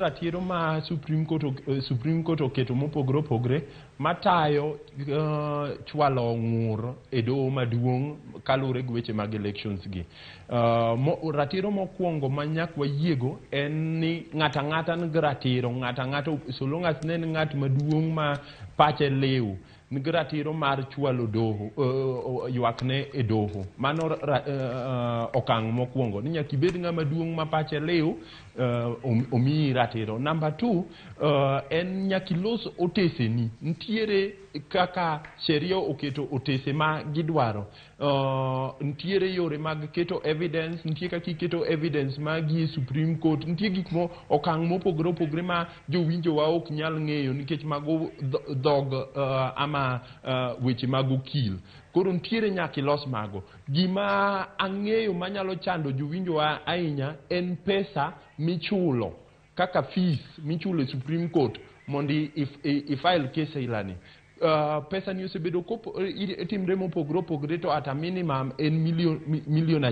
ratiro ma Supreme Court oketo mopogore opogore matayo chualo ng'ur e doho maduong' kalure gi weche mag elections gi. Ratiro mokwongo ma nyak wayiego en ni ng'ata ng'ata nigi ratiro, ng'ata ng'ata so long as ne en ng'at maduong' ma pache liw nigi ratiro mar chualo doho, yuakne e doho. Mano okang' mokwongo ni nyaka ibed ng'ama duong' ma pache liw omiyi ratiro. Number 2, en nyaka ilos oteseni. Ntiere kaka sheria oketo otese ma gidwaro. Ntiere yore mag keto evidence, nitie kaka iketo evidence magi Supreme Court, nitie gik okang' mopogore opogore ma jowinjowa ok nyal ng'eyo nikech mago dhog ama weche mag okil. Koro ntiere nyaka ilos mago. Gima ang'eyo manyalo chando jowinjowa ahinya en pesa michulo kaka fees michulo e Supreme Court mondo ifile case ailani. Pesa ni osebedo timre mopogore opogore to at a minimum en milion